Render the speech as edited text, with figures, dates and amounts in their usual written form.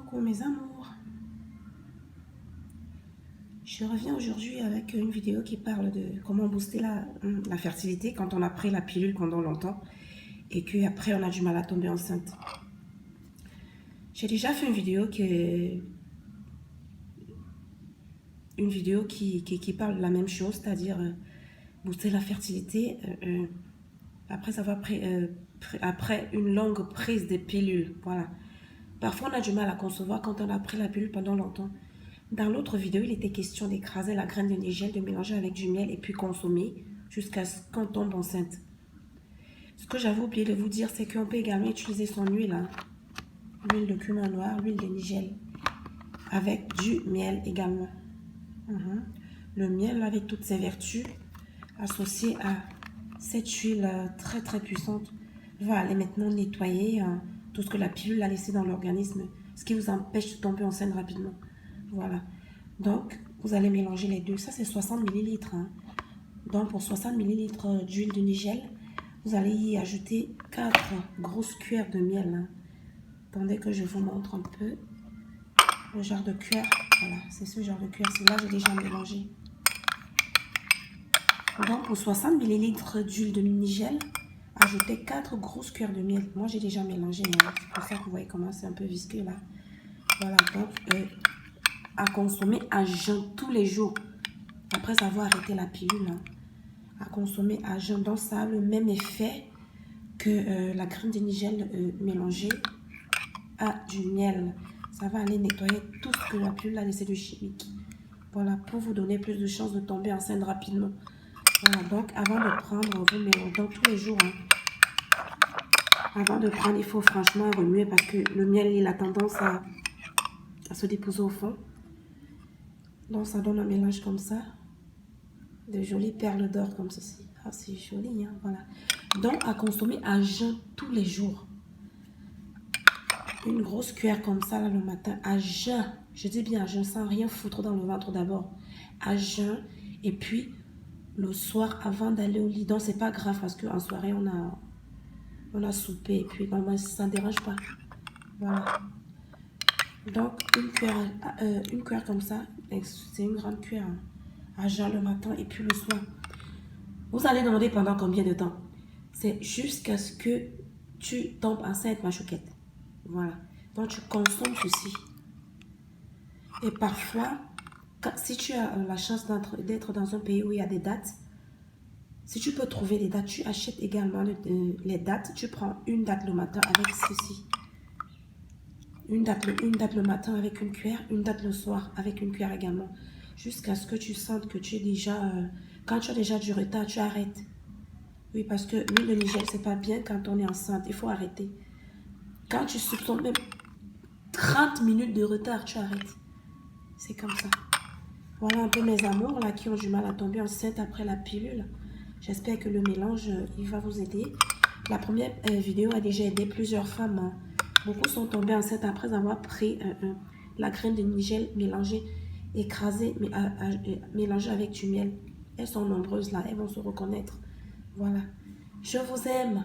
Coucou mes amours, je reviens aujourd'hui avec une vidéo qui parle de comment booster la fertilité quand on a pris la pilule pendant longtemps et qu'après on a du mal à tomber enceinte. J'ai déjà fait une vidéo qui parle de la même chose, c'est-à-dire booster la fertilité après avoir pris, après une longue prise de pilule. Voilà. Parfois on a du mal à concevoir quand on a pris la pilule pendant longtemps. Dans l'autre vidéo, il était question d'écraser la graine de nigel, de mélanger avec du miel et puis consommer jusqu'à ce qu'on tombe enceinte. Ce que j'avais oublié de vous dire, c'est qu'on peut également utiliser son huile, l'huile de cumin noir, l'huile de nigel, avec du miel également. Le miel, avec toutes ses vertus, associé à cette huile très très puissante, va aller maintenant nettoyer tout ce que la pilule a laissé dans l'organisme, ce qui vous empêche de tomber enceinte rapidement. Voilà. Donc, vous allez mélanger les deux. Ça, c'est 60 ml. Donc, pour 60 ml d'huile de nigel, vous allez y ajouter 4 grosses cuillères de miel. Attendez que je vous montre un peu le genre de cuillère. Voilà, c'est ce genre de cuillère. C'est là que j'ai déjà mélangé. Donc, pour 60 ml d'huile de nigel, ajoutez 4 grosses cuillères de miel. Moi, j'ai déjà mélangé. C'est pour ça que vous voyez comment c'est un peu visqueux là. Voilà, donc à consommer à jeun tous les jours après avoir arrêté la pilule. À consommer à jeun. Donc, ça a le même effet que la crème de nigel mélangée à du miel. Ça va aller nettoyer tout ce que la pilule a laissé de chimique. Voilà, pour vous donner plus de chances de tomber enceinte rapidement. Voilà, donc avant de prendre, vous mélangez donc tous les jours. Avant de prendre, il faut franchement remuer parce que le miel, il a tendance à se déposer au fond. Donc, ça donne un mélange comme ça. De jolies perles d'or comme ceci. Ah, c'est joli, hein, voilà. Donc, à consommer à jeun tous les jours. Une grosse cuillère comme ça, là, le matin, à jeun. Je dis bien à jeun, sans rien foutre dans le ventre d'abord. À jeun. Et puis, le soir, avant d'aller au lit. Donc, c'est pas grave parce qu'en soirée, on a soupé. Et puis, non, ça ne dérange pas. Voilà. Donc, une cuillère comme ça, c'est une grande cuillère. À jeun le matin et puis le soir. Vous allez demander pendant combien de temps? C'est jusqu'à ce que tu tombes enceinte, ma chouquette. Voilà. Donc, tu consommes ceci. Et parfois, si tu as la chance d'être dans un pays où il y a des dates, si tu peux trouver des dates, tu achètes également les dates. Tu prends une date le matin avec ceci. Une date le matin avec une cuillère, une date le soir avec une cuillère également. Jusqu'à ce que tu sentes que tu es déjà... quand tu as déjà du retard, tu arrêtes. Oui, parce que l'huile de nigel, c'est pas bien quand on est enceinte. Il faut arrêter. Quand tu soupçonnes même 30 minutes de retard, tu arrêtes. C'est comme ça. Voilà un peu mes amours là qui ont du mal à tomber enceinte après la pilule. J'espère que le mélange, il va vous aider. La première vidéo a déjà aidé plusieurs femmes. Beaucoup sont tombées enceintes après avoir pris la graine de nigel mélangée, écrasée, mélangée avec du miel. Elles sont nombreuses là, elles vont se reconnaître. Voilà. Je vous aime.